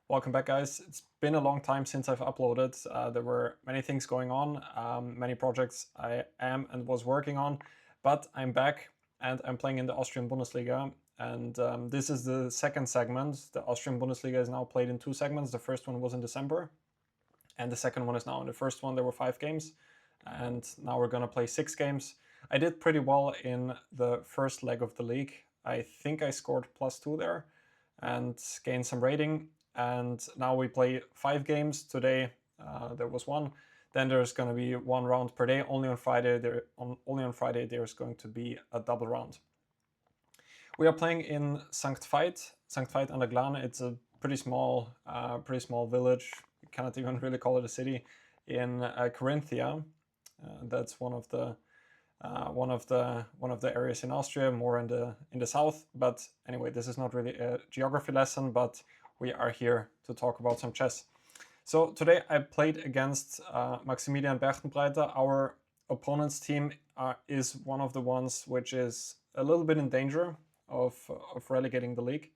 Welcome back, guys. It's been a long time since I've uploaded. There were many things going on, many projects I am and was working on, but I'm back and I'm playing in the Austrian Bundesliga. And this is the second segment. The Austrian Bundesliga is now played in two segments. The first one was in December, and the second one is now. In the first one, there were 5 games, and now we're going to play 6 games. I did pretty well in the first leg of the league. I think I scored +2 there and gained some rating. And now we play 5 games. Today there was one. Then there's going to be 1 round per day. Only on Friday there's going to be a double round. We are playing in Sankt Veit an der Glane. It's a pretty small village. You cannot even really call it a city. In Carinthia. That's one of the areas in Austria, more in the south. But anyway, this is not really a geography lesson, but we are here to talk about some chess. So today I played against Maximilian Berchtenbreiter. Our opponent's team is one of the ones which is a little bit in danger of relegating the league.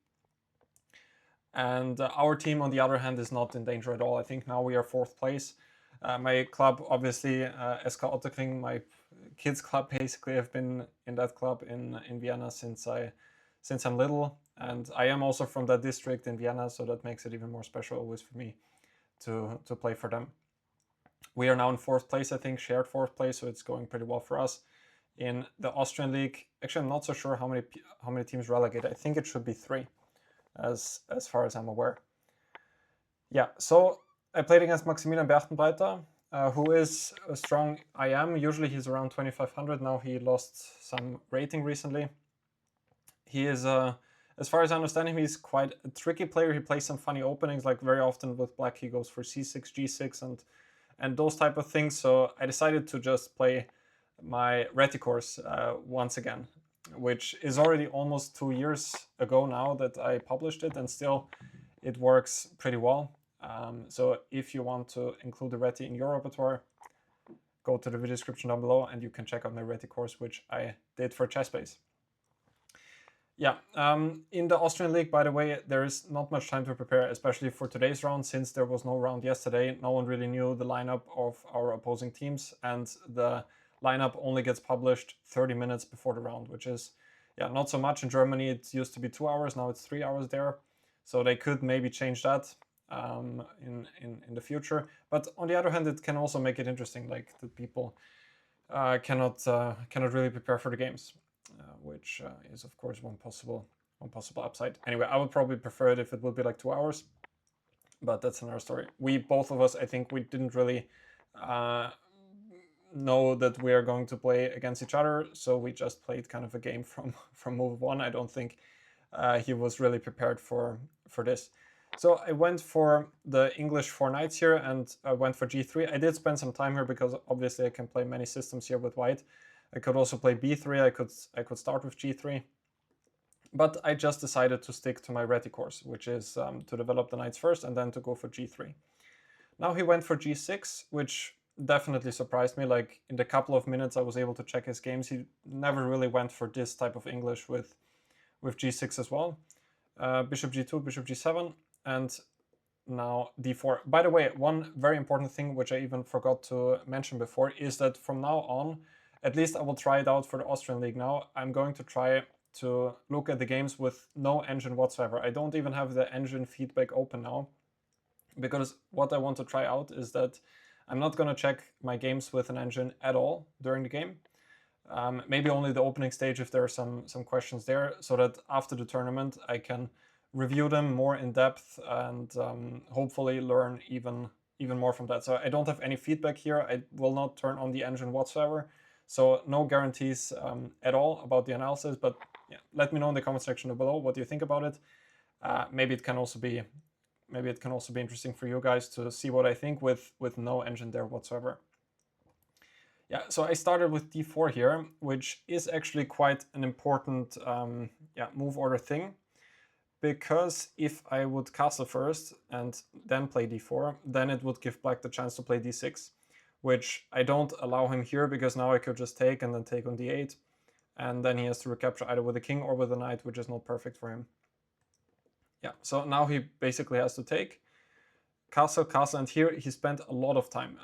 And our team, on the other hand, is not in danger at all. I think now we are 4th place. My club, obviously, SK Otterkring, my kids' club, basically, I've been in that club in Vienna since I'm little. And I am also from that district in Vienna, so that makes it even more special always for me to play for them. We are now in 4th place, I think, shared 4th place, so it's going pretty well for us. In the Austrian league, actually, I'm not so sure how many teams relegate. I think it should be 3, as far as I'm aware. Yeah, so I played against Maximilian Berchtenbreiter, who is a strong IM. Usually he's around 2500. Now he lost some rating recently. He is, as far as I understand him, he's quite a tricky player. He plays some funny openings, like very often with black he goes for c6, g6, and those type of things. So I decided to just play my Reti course once again, which is already almost 2 years ago now that I published it, and still it works pretty well. So if you want to include the Reti in your repertoire, go to the video description down below and you can check out my Reti course, which I did for ChessBase. Yeah, in the Austrian League, by the way, there is not much time to prepare, especially for today's round, since there was no round yesterday. No one really knew the lineup of our opposing teams, and the lineup only gets published 30 minutes before the round, which is, yeah, not so much. In Germany, it used to be 2 hours, now it's 3 hours there. So they could maybe change that in the future. But on the other hand, it can also make it interesting, like that people cannot really prepare for the games. Which is of course one possible upside. Anyway, I would probably prefer it if it would be like 2 hours, but that's another story. Both of us, I think we didn't really know that we are going to play against each other, so we just played kind of a game from move 1. I don't think he was really prepared for this. So I went for the English 4 knights here, and I went for g3. I did spend some time here because obviously I can play many systems here with white. I could also play b3, I could start with g3, but I just decided to stick to my Reti course, which is to develop the knights first and then to go for g3. Now he went for g6, which definitely surprised me. Like in the couple of minutes I was able to check his games, he never really went for this type of English with g6 as well. Bishop g2, bishop g7, and now d4. By the way, one very important thing which I even forgot to mention before is that from now on, at least I will try it out for the Austrian League now, I'm going to try to look at the games with no engine whatsoever. I don't even have the engine feedback open now, because what I want to try out is that I'm not going to check my games with an engine at all during the game. Maybe only the opening stage if there are some questions there, so that after the tournament I can review them more in depth and hopefully learn even more from that. So I don't have any feedback here. I will not turn on the engine whatsoever. So no guarantees at all about the analysis, but yeah, let me know in the comment section below what you think about it. Maybe it can also be interesting for you guys to see what I think with no engine there whatsoever. Yeah, so I started with d4 here, which is actually quite an important move order thing, because if I would castle first and then play d4, then it would give black the chance to play d6. Which I don't allow him here, because now I could just take and then take on d8, and then he has to recapture either with a king or with a knight, which is not perfect for him. Yeah, so now he basically has to take, castle, castle, and here he spent a lot of time,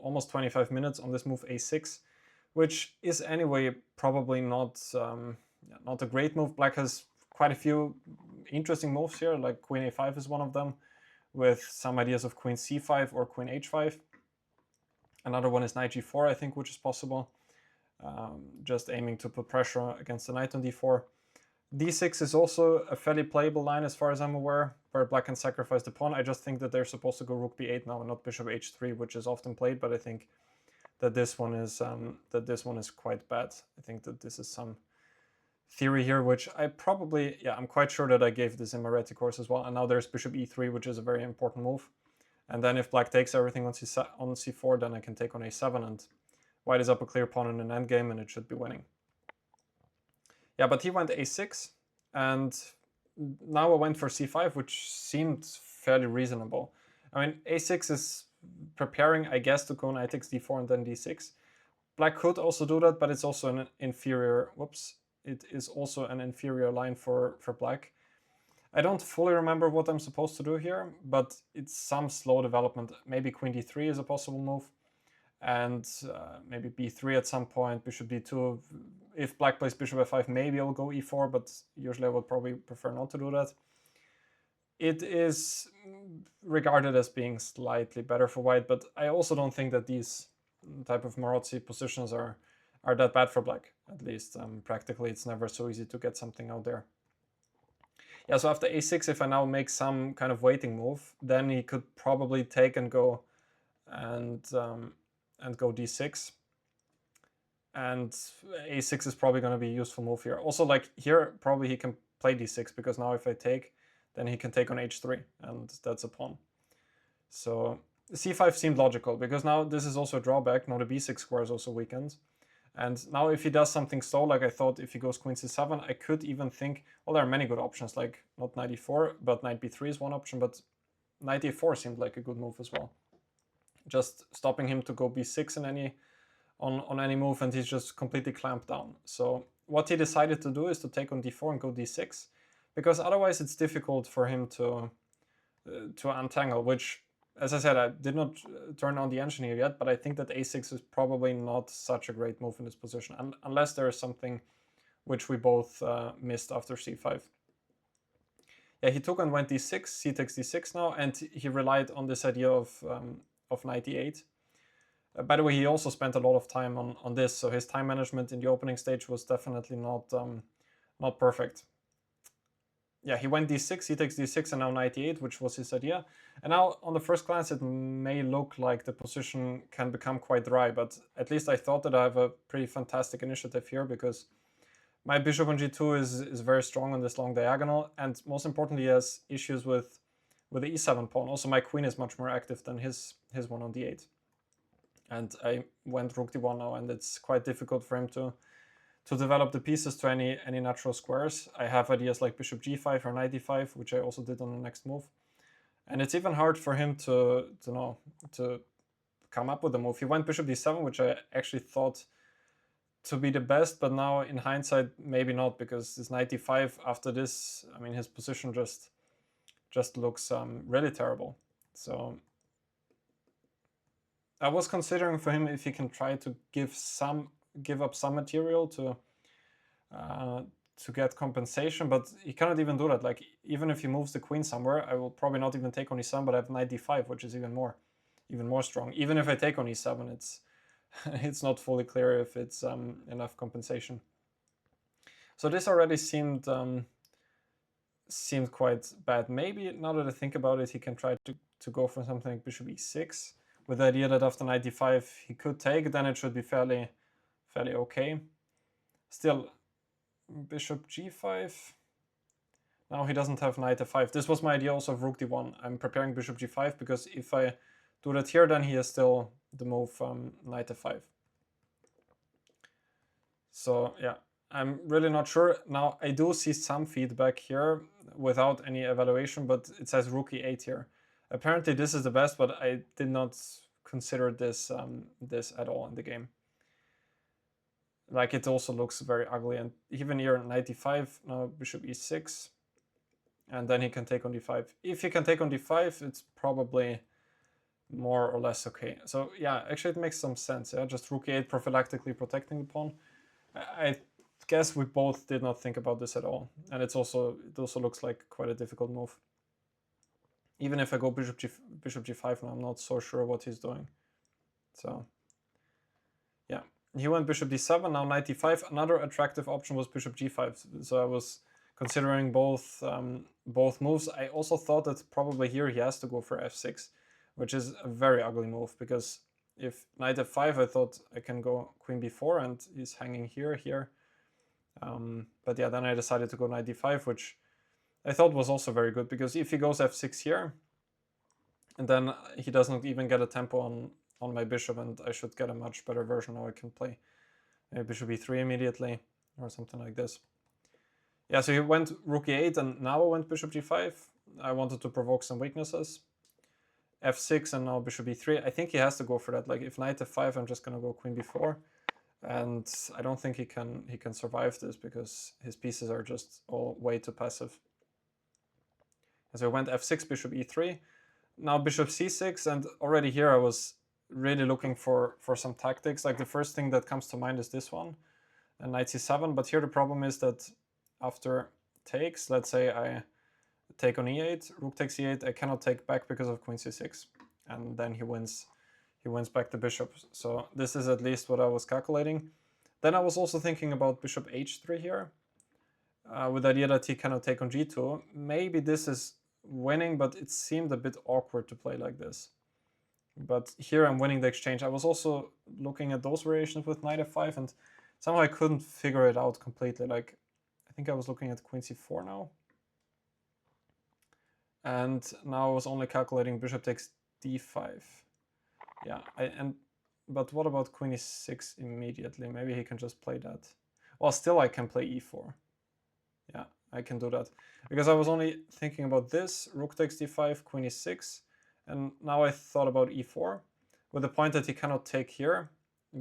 almost 25 minutes on this move a6, which is anyway probably not a great move. Black has quite a few interesting moves here, like queen a5 is one of them, with some ideas of queen c5 or queen h5. Another one is knight g4, I think, which is possible, just aiming to put pressure against the knight on d4. d6 is also a fairly playable line as far as I'm aware, where black can sacrifice the pawn. I just think that they're supposed to go rook b8 now and not bishop h3, which is often played, but I think that this one is quite bad. I think that this is some theory here, which I probably, I'm quite sure that I gave this in my Reti course as well. And now there's bishop e3, which is a very important move. And then if black takes everything on c4, then I can take on a7, and white is up a clear pawn in an endgame, and it should be winning. Yeah, but he went a6, and now I went for c5, which seemed fairly reasonable. I mean, a6 is preparing, I guess, to go knight takes d4 and then d6. Black could also do that, but it's also an inferior, it is also an inferior line for black. I don't fully remember what I'm supposed to do here, but it's some slow development. Maybe queen d3 is a possible move, and maybe b3 at some point, bishop d2. If black plays bishop f5, maybe I'll go e4, but usually I would probably prefer not to do that. It is regarded as being slightly better for white, but I also don't think that these type of Marozzi positions are that bad for black. At least practically it's never so easy to get something out there. Yeah, so after a6, if I now make some kind of waiting move, then he could probably take and go go d6. And a6 is probably going to be a useful move here. Also, like here, probably he can play d6, because now if I take, then he can take on h3, and that's a pawn. So c5 seemed logical, because now this is also a drawback. Now the b6 square is also weakened. And now if he does something slow, like I thought if he goes queen c7, I could even think, well, there are many good options, like not knight e4, but knight b3 is one option, but knight e4 seemed like a good move as well. Just stopping him to go b6 in on any move, and he's just completely clamped down. So what he decided to do is to take on d4 and go d6, because otherwise it's difficult for him to untangle, which, as I said, I did not turn on the engine here yet, but I think that a6 is probably not such a great move in this position, unless there is something which we both missed after c5. Yeah, he took and went d6, c takes d6 now, and he relied on this idea of knight e8. By the way, he also spent a lot of time on this, so his time management in the opening stage was definitely not perfect. Yeah, he went d6, he takes d6, and now knight e8, which was his idea. And now, on the first glance, it may look like the position can become quite dry, but at least I thought that I have a pretty fantastic initiative here, because my bishop on g2 is very strong on this long diagonal, and most importantly, he has issues with the e7 pawn. Also, my queen is much more active than his one on d8. And I went rook d1 now, and it's quite difficult for him to develop the pieces to any natural squares. I have ideas like bishop g5 or knight d5, which I also did on the next move. And it's even hard for him to come up with a move. He went bishop d7, which I actually thought to be the best, but now in hindsight, maybe not, because this knight d5 after this, I mean, his position just looks really terrible. So I was considering for him if he can try to give up some material to get compensation, but he cannot even do that. Like, even if he moves the queen somewhere, I will probably not even take on e7, but I have knight d5, which is even more strong. Even if I take on e7, it's not fully clear if it's enough compensation. So this already seemed quite bad. Maybe, now that I think about it, he can try to go for something like bishop e6, with the idea that after knight d5 he could take, then it should be fairly okay. Still, bishop g5. Now he doesn't have knight f5. This was my idea also of rook d1. I'm preparing bishop g5, because if I do that here, then he has still the move knight f5. So yeah, I'm really not sure. Now I do see some feedback here without any evaluation, but it says rook e8 here. Apparently this is the best, but I did not consider this at all in the game. Like, it also looks very ugly, and even here knight d5, now bishop e6, and then he can take on d5. If he can take on d5, it's probably more or less okay. So yeah, actually it makes some sense. Yeah, just rook e8 prophylactically protecting the pawn. I guess we both did not think about this at all, and it also looks like quite a difficult move. Even if I go bishop g5 now, I'm not so sure what he's doing. So yeah, he went bishop d7, now knight d5. Another attractive option was bishop g5. So I was considering both moves. I also thought that probably here he has to go for f6, which is a very ugly move, because if knight f5, I thought I can go queen b4 and he's hanging here. But yeah, then I decided to go knight d5, which I thought was also very good, because if he goes f6 here, and then he doesn't even get a tempo on my bishop, and I should get a much better version. Now I can play maybe bishop e3 immediately, or something like this. Yeah, so he went rook e8, and now I went bishop g5. I wanted to provoke some weaknesses. f6 and now bishop e3. I think he has to go for that. Like if knight f5, I'm just gonna go queen b4, and I don't think he can survive this, because his pieces are just all way too passive. And so I went f6, bishop e3. Now bishop c6, and already here I was really looking for some tactics. Like the first thing that comes to mind is this one, and knight c7. But here the problem is that after takes, let's say I take on e8, rook takes e8, I cannot take back because of queen c6, and then he wins back the bishop. So this is at least what I was calculating. Then I was also thinking about bishop h3 here, with the idea that he cannot take on g2. Maybe this is winning, but it seemed a bit awkward to play like this. But here I'm winning the exchange. I was also looking at those variations with knight f5, and somehow I couldn't figure it out completely. Like, I think I was looking at queen c4 now. And now I was only calculating bishop takes d5. Yeah, but what about queen e6 immediately? Maybe he can just play that. Well, still I can play e4. Yeah, I can do that. Because I was only thinking about this, rook takes d5, queen e6, and now I thought about e4, with the point that he cannot take here,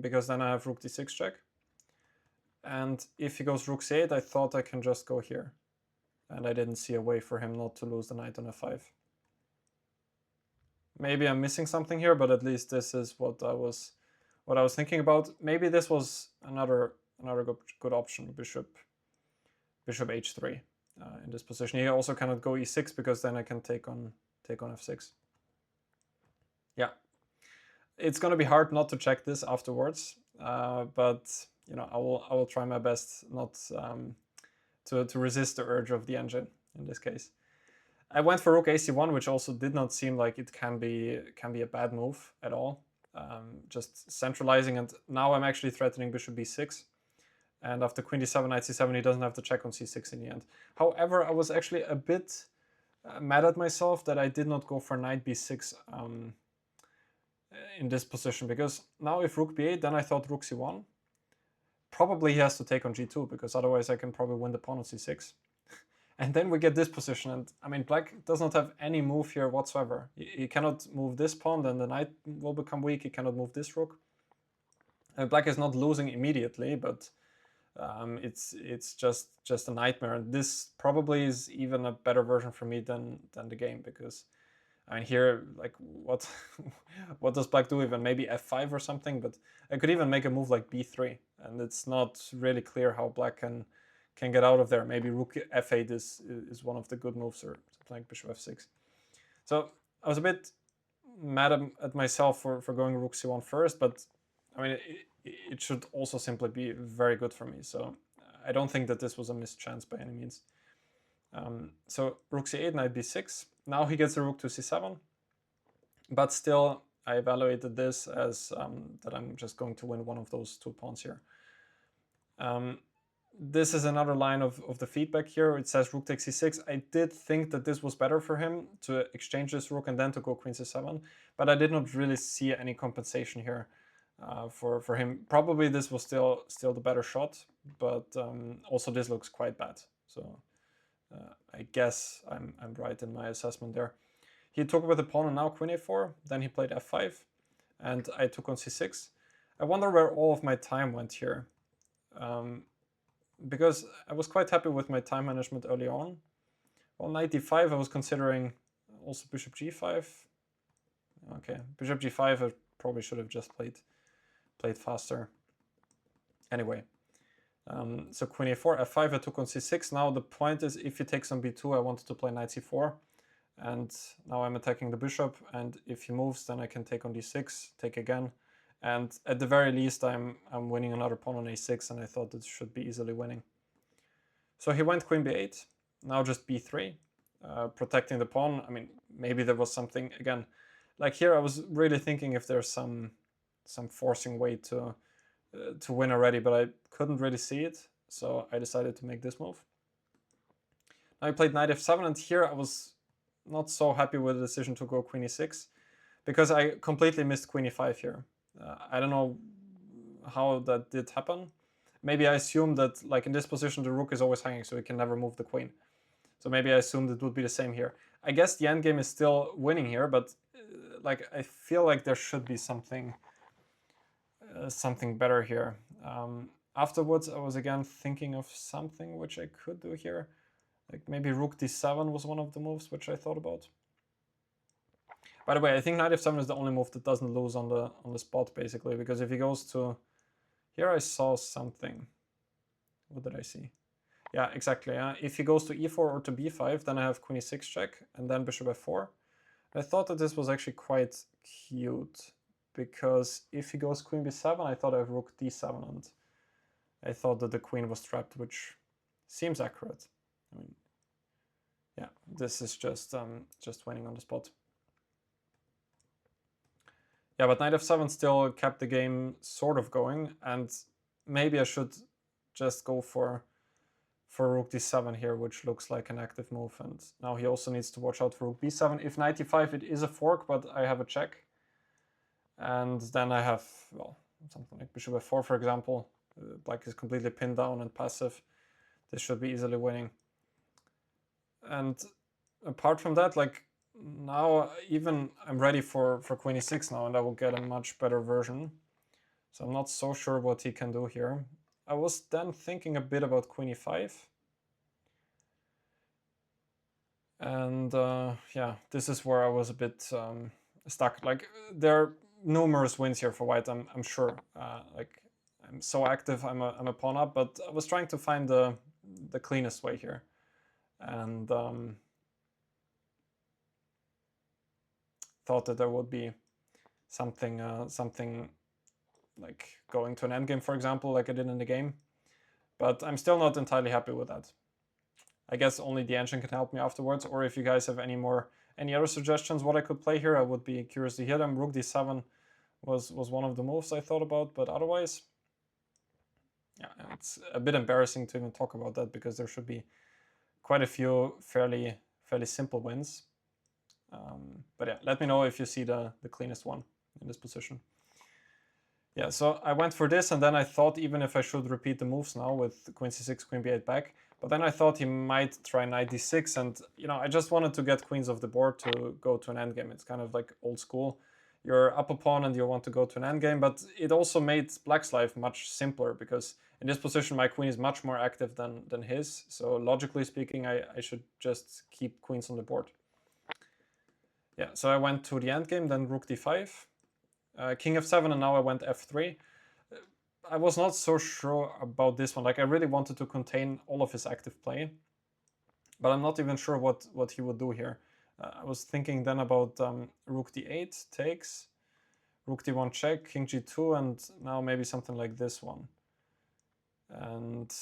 because then I have rook d6 check. And if he goes rook c8, I thought I can just go here. And I didn't see a way for him not to lose the knight on f5. Maybe I'm missing something here, but at least this is what I was thinking about. Maybe this was another good option, bishop h3 in this position. He also cannot go e6, because then I can take on f6. Yeah, it's going to be hard not to check this afterwards, but you know, I will try my best not to resist the urge of the engine in this case. I went for rook ac1, which also did not seem like it can be a bad move at all. Just centralizing, and now I'm actually threatening bishop b6. And after queen d7, knight c7, he doesn't have to check on c6 in the end. However, I was actually a bit mad at myself that I did not go for knight b6 in this position, because now if rook b8, then I thought rook c1. Probably he has to take on g2, because otherwise I can probably win the pawn on c6. And then we get this position, and I mean, black does not have any move here whatsoever. He cannot move this pawn, then the knight will become weak. He cannot move this rook. And black is not losing immediately, but it's just a nightmare. And this probably is even a better version for me than the game, because I mean, here, like, what what does black do even? Maybe f5 or something, but I could even make a move like b3, and it's not really clear how black can get out of there. Maybe rook f8 is one of the good moves, or something like bishop f6. So I was a bit mad at myself for going rook c1 first, but I mean, it should also simply be very good for me. So I don't think that this was a missed chance by any means. So rook c8, knight b6. Now he gets a rook to c7, but still I evaluated this as that I'm just going to win one of those two pawns here. This is another line of the feedback here. It says rook takes c6. I did think that this was better for him, to exchange this rook and then to go queen c7, but I did not really see any compensation here for him. Probably this was still the better shot, but also this looks quite bad. So I guess I'm right in my assessment there. He took with the pawn and now queen a4. Then he played f5, and I took on c6. I wonder where all of my time went here. Because I was quite happy with my time management early on. Well, knight d5, I was considering also bishop g5. Okay, bishop g5, I probably should have just played faster. Anyway, so queen a4, f5, I took on c6. Now the point is, if he takes on b2, I wanted to play knight c4. And now I'm attacking the bishop, and if he moves, then I can take on d6, take again. And at the very least, I'm winning another pawn on a6, and I thought it should be easily winning. So he went queen b8, now just b3, protecting the pawn. I mean, maybe there was something, again, like here I was really thinking if there's some forcing way to win already, but I couldn't really see it, so I decided to make this move. Now I played knight f7, and here I was not so happy with the decision to go queen e6, because I completely missed queen e5 here. I don't know how that did happen. Maybe I assumed that, like, in this position the rook is always hanging, so he can never move the queen. So maybe I assumed it would be the same here. I guess the endgame is still winning here, but like, I feel like there should be something better here. Afterwards, I was again thinking of something which I could do here. Like maybe rook d7 was one of the moves which I thought about. By the way, I think knight f7 is the only move that doesn't lose on the spot, basically, because if he goes to here, I saw something. What did I see? Yeah, exactly. If he goes to e4 or to b5, then I have queen e6 check, and then bishop f4. I thought that this was actually quite cute, because if he goes queen b7, I thought I have rook d7, and I thought that the queen was trapped, which seems accurate. I mean, yeah, this is just winning on the spot. Yeah, but knight f7 still kept the game sort of going, and maybe I should just go for rook d7 here, which looks like an active move. And now he also needs to watch out for rook b7. If knight e5, it is a fork, but I have a check. And then I have, well, something like bishop f4, for example. Black is completely pinned down and passive. This should be easily winning. And apart from that, like, now even I'm ready for queen e6 now, and I will get a much better version. So I'm not so sure what he can do here. I was then thinking a bit about queen e5. And yeah, this is where I was a bit stuck. Like, there are numerous wins here for white, I'm sure. Like, I'm so active, I'm a pawn up, but I was trying to find the cleanest way here. And thought that there would be something like going to an endgame, for example, like I did in the game. But I'm still not entirely happy with that. I guess only the engine can help me afterwards, or if you guys have any other suggestions what I could play here, I would be curious to hear them. Rook d7 was one of the moves I thought about, but otherwise, yeah, it's a bit embarrassing to even talk about that, because there should be quite a few fairly simple wins. But yeah, let me know if you see the cleanest one in this position. Yeah, so I went for this, and then I thought even if I should repeat the moves now with queen c6, queen b8 back, but then I thought he might try knight d6, and you know, I just wanted to get queens off the board to go to an endgame. It's kind of like old school. You're up a pawn and you want to go to an endgame, but it also made black's life much simpler, because in this position my queen is much more active than his, so logically speaking I should just keep queens on the board. Yeah, so I went to the endgame, then rook d5, king f7, and now I went f3. I was not so sure about this one. Like, I really wanted to contain all of his active play, but I'm not even sure what he would do here. I was thinking then about rook d8 takes, rook d1 check, king g2, and now maybe something like this one. And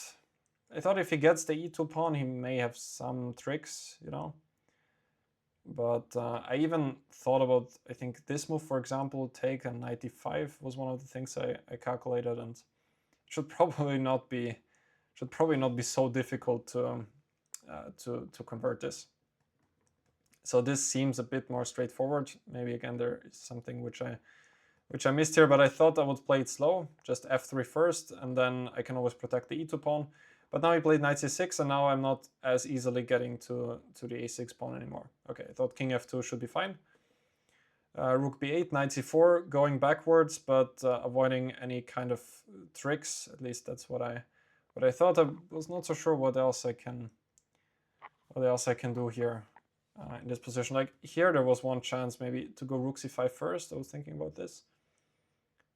I thought if he gets the e2 pawn, he may have some tricks, you know. But I even thought about, I think this move, for example, take a knight d5 was one of the things I calculated, and it should probably not be so difficult to convert this. So this seems a bit more straightforward. Maybe again there is something which I missed here, but I thought I would play it slow, just f3 first, and then I can always protect the e2 pawn. But now he played knight c6, and now I'm not as easily getting to the a6 pawn anymore. Okay, I thought king f2 should be fine. Rook b8, knight c4, going backwards, but avoiding any kind of tricks. At least that's what I thought. I was not so sure what else I can do here. in this position. Like here, there was one chance maybe to go rook c5 first. I was thinking about this,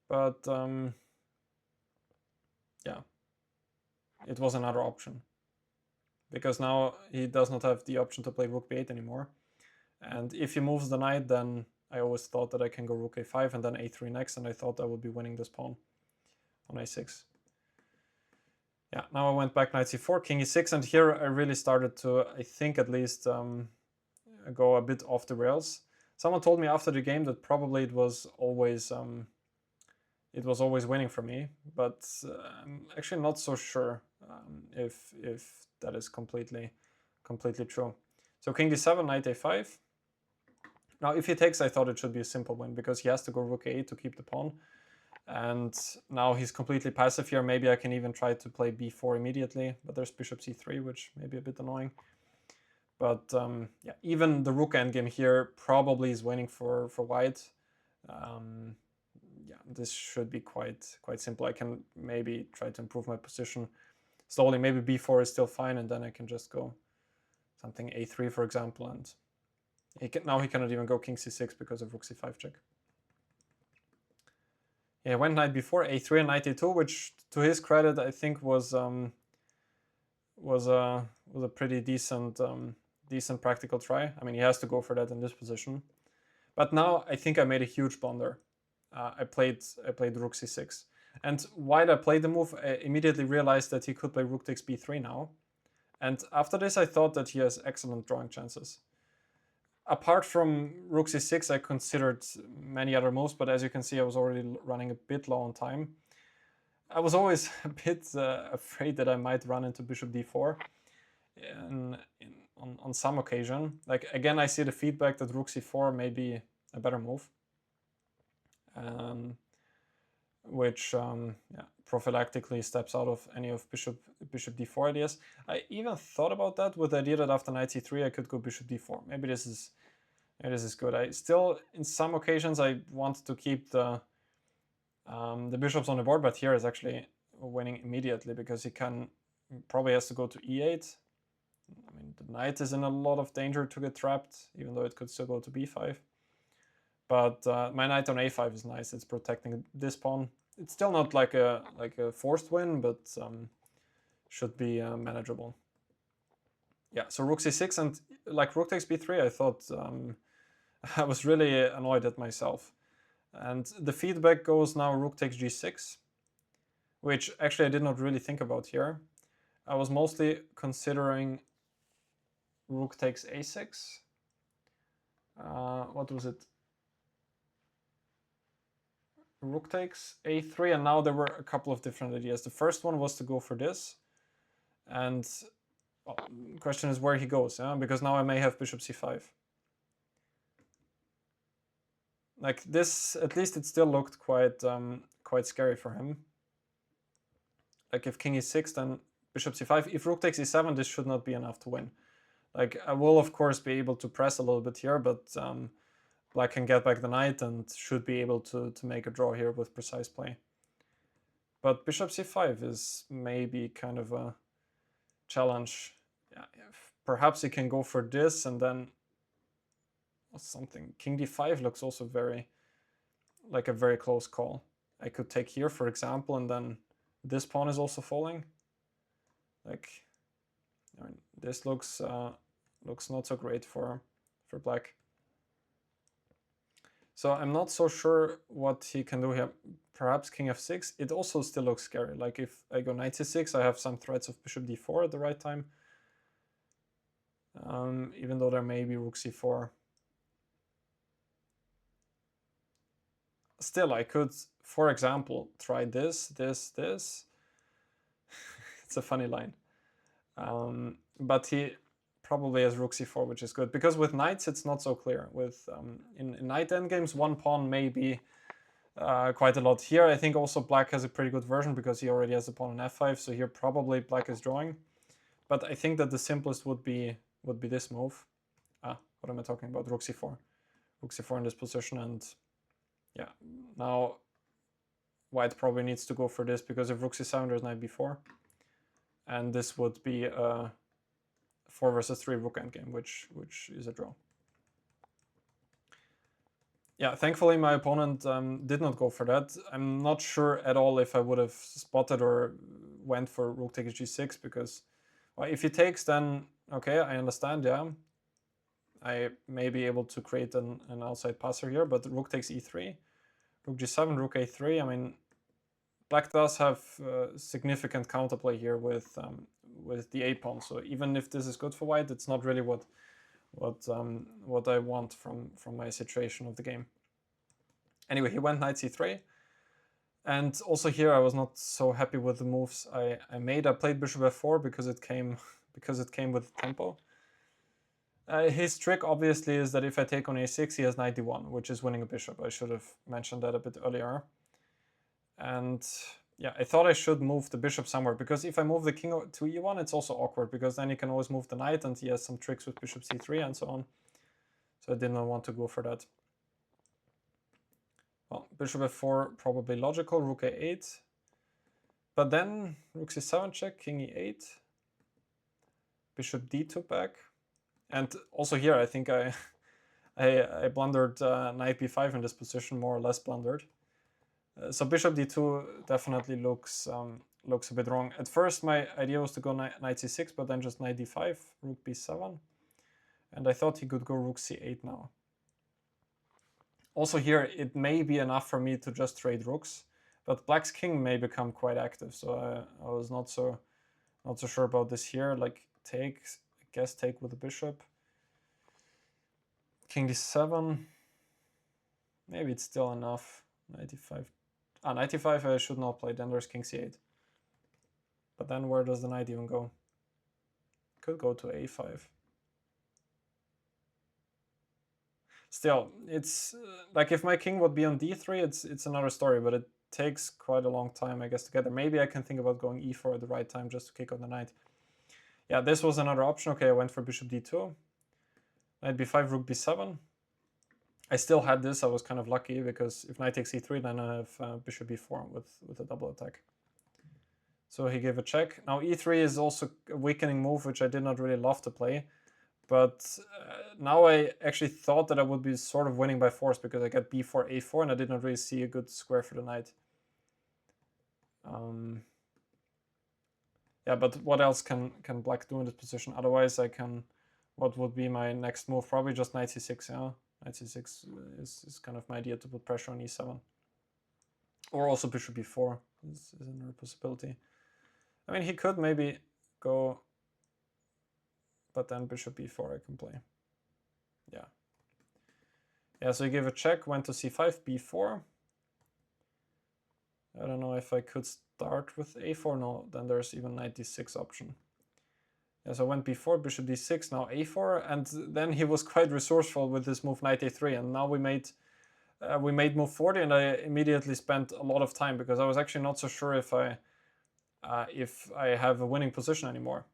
but yeah, it was another option because now he does not have the option to play rook b8 anymore. And if he moves the knight, then I always thought that I can go rook a5 and then a3 next, and I thought I would be winning this pawn on a6. Yeah, now I went back knight c4, king e6, and here I really started to, I think at least, go a bit off the rails. Someone told me after the game that probably it was always winning for me, but I'm actually not so sure if that is completely true. So king d7, knight a5. Now if he takes, I thought it should be a simple win because he has to go rook a8 to keep the pawn. And now he's completely passive here. Maybe I can even try to play b4 immediately, but there's bishop c3, which may be a bit annoying. But yeah, even the rook endgame here probably is winning for white. Yeah, this should be quite simple. I can maybe try to improve my position slowly. Maybe b4 is still fine, and then I can just go something a3, for example, and now he cannot even go king c6 because of rook c5 check. Yeah, went knight b4, a3 and knight a2, which to his credit I think was a pretty decent practical try. I mean, he has to go for that in this position. But now I think I made a huge blunder. I played rook c6, and while I played the move, I immediately realized that he could play rook takes b3 now. And after this, I thought that he has excellent drawing chances. Apart from rook c6, I considered many other moves, but as you can see, I was already running a bit low on time. I was always a bit afraid that I might run into bishop d4 on some occasion. Like again, I see the feedback that rook c4 may be a better move, which yeah, prophylactically steps out of any of bishop d4 ideas. I even thought about that with the idea that after knight c3 I could go bishop d4. Maybe this is good. I still, in some occasions, I want to keep the bishops on the board, but here is actually winning immediately because he probably has to go to e8. I mean, the knight is in a lot of danger to get trapped, even though it could still go to b5. But my knight on a5 is nice. It's protecting this pawn. It's still not like a forced win, but should be manageable. Yeah, so rook c6 and like rook takes b3, I thought I was really annoyed at myself. And the feedback goes now rook takes g6, which actually I did not really think about here. I was mostly considering rook takes a6. What was it? Rook takes a3, and now there were a couple of different ideas. The first one was to go for this, and well, the question is where he goes, yeah? Because now I may have bishop c5. Like this, at least it still looked quite scary for him. Like if king e6, then bishop c5. If rook takes e7, this should not be enough to win. Like I will of course be able to press a little bit here, but black can get back the knight and should be able to make a draw here with precise play. But bishop c5 is maybe kind of a challenge. Yeah, perhaps he can go for this and then something. King d5 looks also like a very close call. I could take here, for example, and then this pawn is also falling. Like, I mean, this looks not so great for black. So I'm not so sure what he can do here. Perhaps king f6. It also still looks scary. Like if I go knight c6, I have some threats of bishop d4 at the right time. Even though there may be rook c4. Still, I could, for example, try this. It's a funny line. But he probably has rook c4, which is good. Because with knights, it's not so clear. With in knight endgames, one pawn may be quite a lot. Here, I think also black has a pretty good version because he already has a pawn on f5. So here probably black is drawing. But I think that the simplest would be this move. What am I talking about? Rook c4. Rook c4 in this position, and yeah, now white probably needs to go for this because if rook c7, there's knight b4. And this would be a 4 versus 3 rook endgame, which is a draw. Yeah, thankfully my opponent did not go for that. I'm not sure at all if I would have spotted or went for rook takes g6, because well, if he takes, then okay, I understand, yeah. I may be able to create an outside passer here, but rook takes e3, rook g7, rook a3. I mean, black does have significant counterplay here with the a pawn. So even if this is good for white, it's not really what I want from my situation of the game. Anyway, he went knight c3, and also here I was not so happy with the moves I made. I played bishop f4 because it came with tempo. His trick obviously is that if I take on a6, he has knight d1, which is winning a bishop. I should have mentioned that a bit earlier. And yeah, I thought I should move the bishop somewhere, because if I move the king to e1, it's also awkward, because then he can always move the knight, and he has some tricks with bishop c3 and so on. So I did not want to go for that. Well, bishop f4, probably logical, rook a8. But then rook c7 check, king e8, bishop d2 back. And also here, I think I blundered knight b5 in this position, more or less blundered. So bishop d2 definitely looks a bit wrong. At first, my idea was to go knight c6, but then just knight d5, rook b7. And I thought he could go rook c8 now. Also here, it may be enough for me to just trade rooks, but black's king may become quite active. So I was not so sure about this here. Like take, I guess take with the bishop. King d7. Maybe it's still enough. Knight d5. Knight d5 I should not play. Then there's king c8. But then where does the knight even go? Could go to a5. Still, it's like if my king would be on d3, it's another story, but it takes quite a long time, I guess, to get there. Maybe I can think about going e4 at the right time just to kick out the knight. Yeah, this was another option. Okay, I went for bishop d2. Knight b5, rook b7. I still had this. I was kind of lucky, because if knight takes e3, then I have bishop b4 with a double attack. So he gave a check. Now e3 is also a weakening move, which I did not really love to play. But now I actually thought that I would be sort of winning by force, because I get b4, a4, and I did not really see a good square for the knight. Yeah, but what else can black do in this position? Otherwise, I can... What would be my next move? Probably just knight c6, yeah? Knight c6 is kind of my idea to put pressure on e7. Or also bishop b4 is another possibility. I mean, he could maybe go... But then bishop b4 I can play. Yeah. Yeah, so he gave a check, went to c5, b4. I don't know if I could start with a4. No, then there's even knight d6 option. Yeah, so I went b4, bishop d6, now a4, and then he was quite resourceful with this move knight a3, and now we made move 40, and I immediately spent a lot of time, because I was actually not so sure if I have a winning position anymore.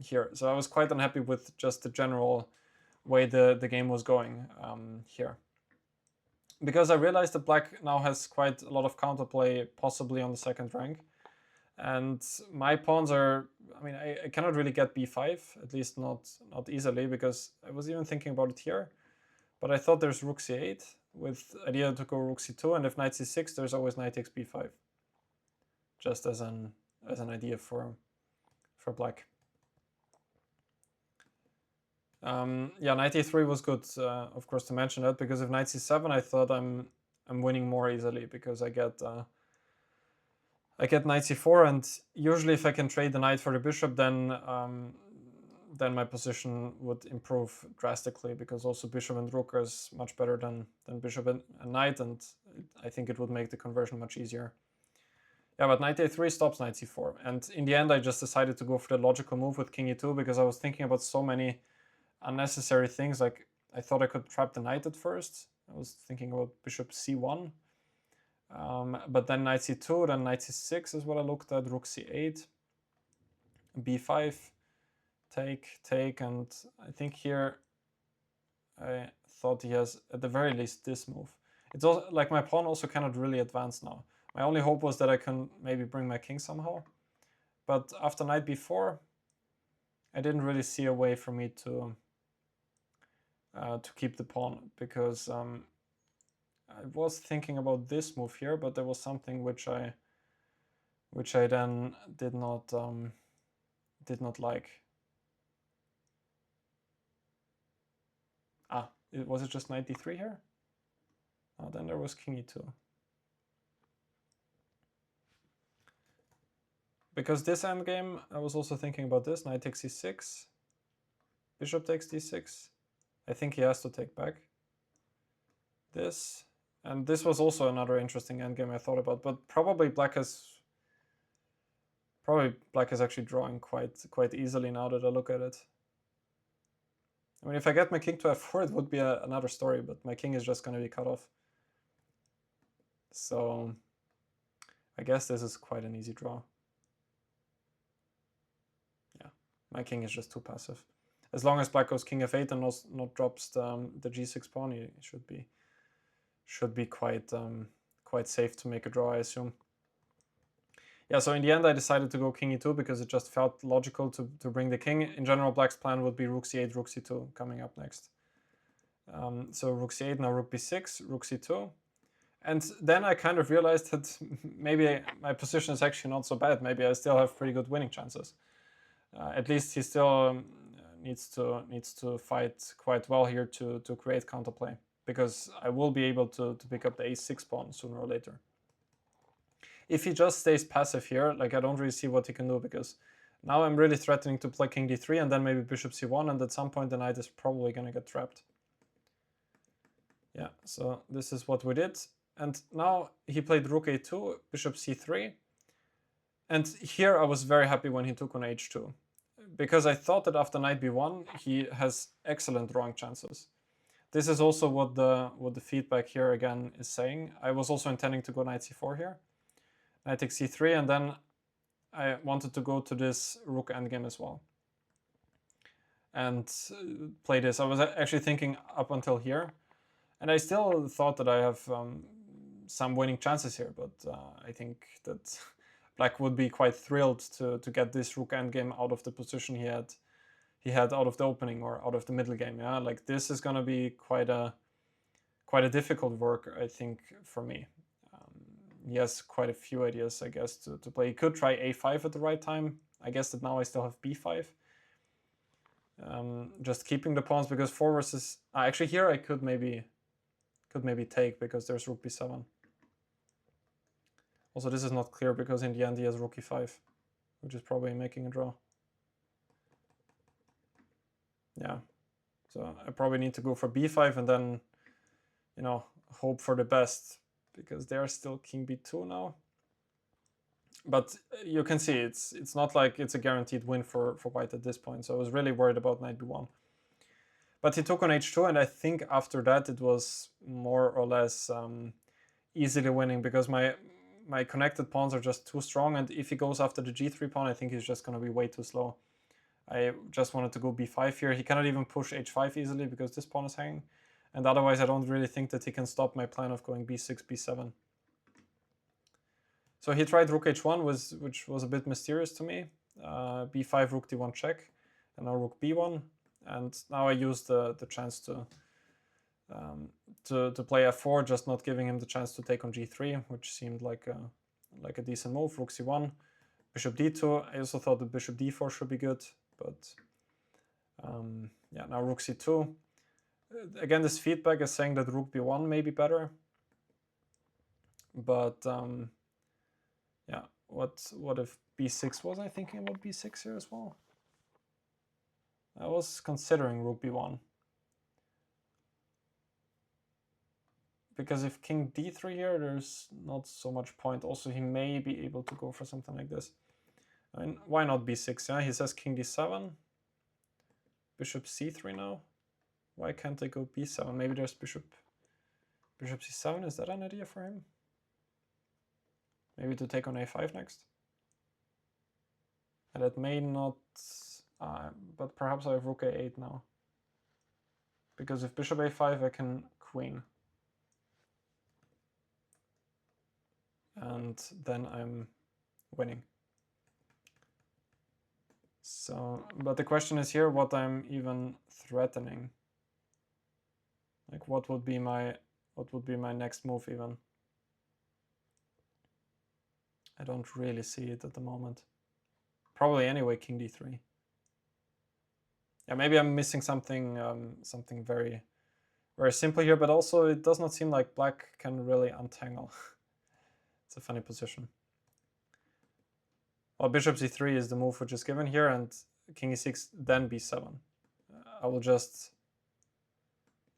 Here. So I was quite unhappy with just the general way the game was going here. Because I realized that black now has quite a lot of counterplay, possibly on the second rank. And my pawns are, I mean, I cannot really get b5, at least not easily, because I was even thinking about it here. But I thought there's rook c8 with idea to go rook c2, and if knight c6, there's always knight takes b5. Just as an idea for black. Yeah, knight e3 was good, of course, to mention that, because if knight c7, I thought I'm winning more easily, because I get knight c4, and usually if I can trade the knight for the bishop, then my position would improve drastically, because also bishop and rook is much better than bishop and knight, and I think it would make the conversion much easier. Yeah, but knight a3 stops knight c4, and in the end I just decided to go for the logical move with king e2, because I was thinking about so many unnecessary things. Like, I thought I could trap the knight at first. I was thinking about bishop c1, but then knight c2, then knight c6 is what I looked at, rook c8, b5, take, and I think here I thought he has at the very least this move. It's also like my pawn also cannot really advance now. My only hope was that I can maybe bring my king somehow, but after knight b4, I didn't really see a way for me to keep the pawn, because I was thinking about this move here, but there was something which I then did not like. Was it just knight d3 here? Oh, then there was king e2. Because this endgame, I was also thinking about this. Knight takes e6. Bishop takes d6. I think he has to take back. This. And this was also another interesting endgame I thought about. But probably black is actually drawing quite easily now that I look at it. I mean, if I get my king to f4, it would be another story, but my king is just going to be cut off. So I guess this is quite an easy draw. Yeah, my king is just too passive. As long as black goes king f8 and not drops the g6 pawn, he should be quite safe to make a draw, I assume. Yeah, so in the end I decided to go king e2 because it just felt logical to bring the king. In general, black's plan would be rook c8, rook c2 coming up next. So rook c8, now rook b6, rook c2. And then I kind of realized that maybe my position is actually not so bad. Maybe I still have pretty good winning chances. At least he still needs to fight quite well here to create counterplay, because I will be able to pick up the a6 pawn sooner or later. If he just stays passive here, like, I don't really see what he can do, because now I'm really threatening to play king d3 and then maybe bishop c1, and at some point the knight is probably going to get trapped. Yeah, so this is what we did. And now he played rook a2, bishop c3. And here I was very happy when he took on h2, because I thought that after knight b1 he has excellent drawing chances. This is also what the feedback here again is saying. I was also intending to go knight c4 here. Knight takes c3, and then I wanted to go to this rook endgame as well and play this. I was actually thinking up until here, and I still thought that I have some winning chances here, but I think that black would be quite thrilled to get this rook endgame out of the position he had out of the opening or out of the middle game. Yeah, like, this is gonna be quite a difficult work, I think, for me. He has quite a few ideas, I guess, to play. He could try a5 at the right time. I guess that now I still have b5. Just keeping the pawns, because 4 versus... actually, here I could maybe take, because there's rook b7. Also, this is not clear, because in the end he has rook e5, which is probably making a draw. Yeah, so I probably need to go for b5 and then, you know, hope for the best, because there's still king b2 now. But you can see it's not like it's a guaranteed win for white at this point, so I was really worried about knight b1. But he took on h2, and I think after that it was more or less easily winning, because my connected pawns are just too strong, and if he goes after the g3 pawn, I think he's just going to be way too slow. I just wanted to go b5 here. He cannot even push h5 easily, because this pawn is hanging, and otherwise I don't really think that he can stop my plan of going b6, b7. So he tried rook h1, which was a bit mysterious to me. b5, rook d1 check, and now rook b1. And now I used the chance to play f4, just not giving him the chance to take on g3, which seemed like a decent move. Rook c1, bishop d2. I also thought that bishop d4 should be good, but yeah, now rook c2. Again, this feedback is saying that rook b1 may be better, but yeah, what if b6 was I thinking about b6 here as well? I was considering rook b1. Because if king d3 here, there's not so much point. Also, he may be able to go for something like this. I mean, why not b6? Yeah, he says king d7. Bishop c3 now. Why can't I go b7? Maybe there's bishop c7. Is that an idea for him? Maybe to take on a5 next. And that may not... but perhaps I have rook a8 now. Because if bishop a5, I can queen. And then I'm winning. So, but the question is here what I'm even threatening. Like what would be my next move even? I don't really see it at the moment. Probably anyway, king d3. Yeah, maybe I'm missing something something very simple here, but also it does not seem like black can really untangle. It's a funny position. Well, bishop c3 is the move which is given here, and king e6, then b7. I will just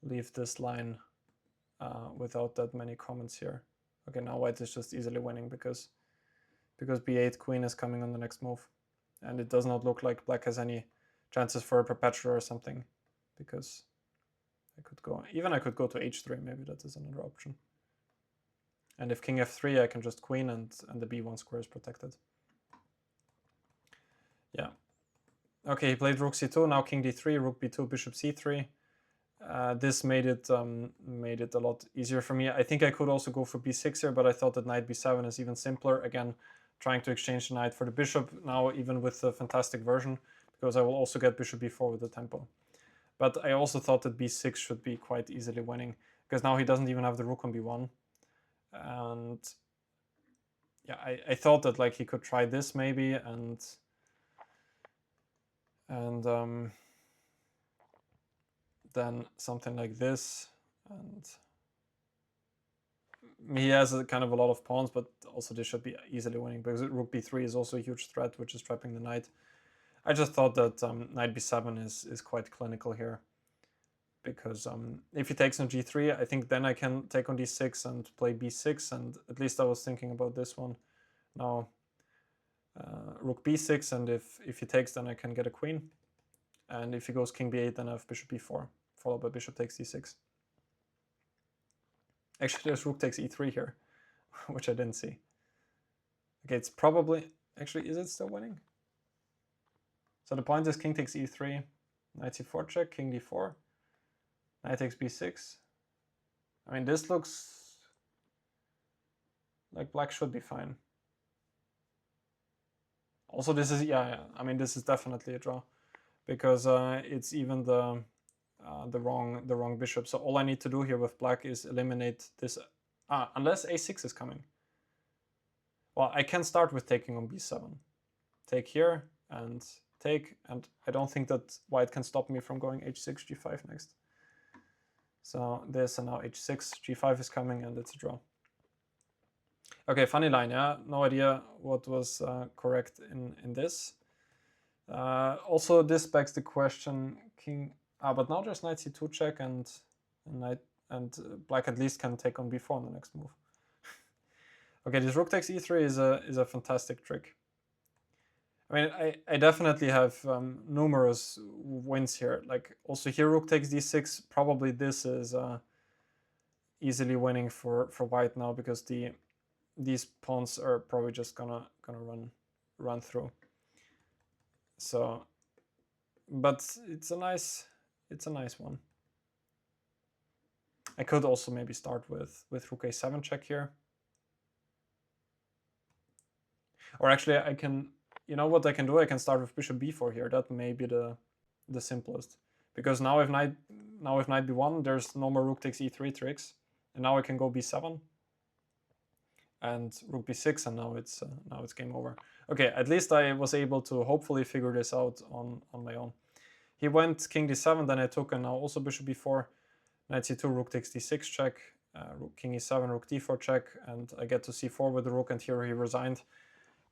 leave this line without that many comments here. Okay, now white is just easily winning because b8 queen is coming on the next move. And it does not look like black has any chances for a perpetual or something, because I could go to h3, maybe that is another option. And if king f3, I can just queen and the b1 square is protected. Yeah. Okay, he played rook c2, now king d3, rook b2, bishop c3. This made it a lot easier for me. I think I could also go for b6 here, but I thought that knight b7 is even simpler. Again, trying to exchange the knight for the bishop now, even with the fantastic version, because I will also get bishop b4 with the tempo. But I also thought that b6 should be quite easily winning, because now he doesn't even have the rook on b1. And yeah, I thought that like he could try this maybe, and then something like this, and he has a kind of a lot of pawns, but also this should be easily winning because rook b3 is also a huge threat, which is trapping the knight. I just thought that knight b7 is quite clinical here, because if he takes on g3, I think then I can take on d6 and play b6, and at least I was thinking about this one. Now rook b6, and if he takes, then I can get a queen, and if he goes king b8, then I have bishop b4 followed by bishop takes d6. Actually, there's rook takes e3 here, which I didn't see. Okay, it's probably... Actually, is it still winning? So the point is king takes e3, knight c4 check, king d4, knight takes b6. I mean, this looks like black should be fine. Also, this is... Yeah, I mean, this is definitely a draw, because it's even the wrong bishop. So all I need to do here with black is eliminate this, unless a6 is coming. Well, I can start with taking on b7. Take here and take, and I don't think that white can stop me from going h6, g5 next. So this, and now h6, g5 is coming, and it's a draw. Okay, funny line, yeah? No idea what was correct in this. Also, this begs the question, king... but now there's knight c2 check, and black at least can take on b4 on the next move. Okay, this rook takes e3 is a fantastic trick. I mean, I definitely have numerous wins here. Like also here, rook takes d6. Probably this is easily winning for white now, because these pawns are probably just gonna run through. So, but it's a nice one. I could also maybe start with rook a7 check here. Or actually I can, you know what I can do? I can start with bishop b4 here. That may be the simplest. Because now if knight b1, there's no more rook takes e3 tricks. And now I can go b7 and rook b6, and now it's game over. Okay, at least I was able to hopefully figure this out on my own. He went king d7, then I took, and now also bishop b4, knight c2, rook takes d6 check, rook king e7, rook d4 check, and I get to c4 with the rook, and here he resigned,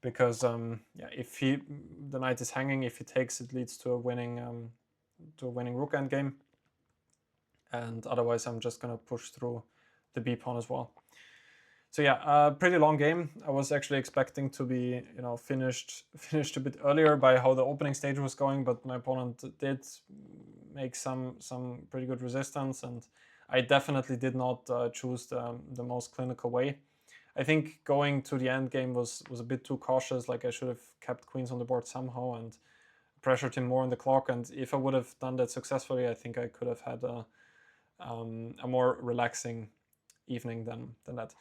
because yeah, if the knight is hanging, if he takes, it leads to a winning rook endgame, and otherwise I'm just gonna push through the b pawn as well. So yeah, pretty long game. I was actually expecting to be, finished a bit earlier by how the opening stage was going, but my opponent did make some pretty good resistance, and I definitely did not choose the most clinical way. I think going to the end game was a bit too cautious. Like I should have kept queens on the board somehow and pressured him more on the clock. And if I would have done that successfully, I think I could have had a more relaxing evening than that.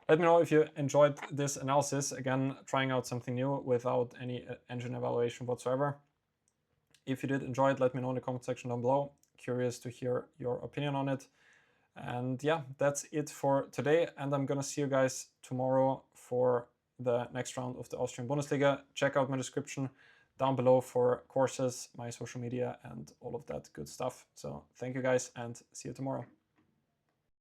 Let me know if you enjoyed this analysis. Again, trying out something new without any engine evaluation whatsoever. If you did enjoy it, let me know in the comment section down below. Curious to hear your opinion on it. And yeah, that's it for today. And I'm gonna see you guys tomorrow for the next round of the Austrian Bundesliga. Check out my description down below for courses, my social media, and all of that good stuff. So thank you guys, and see you tomorrow.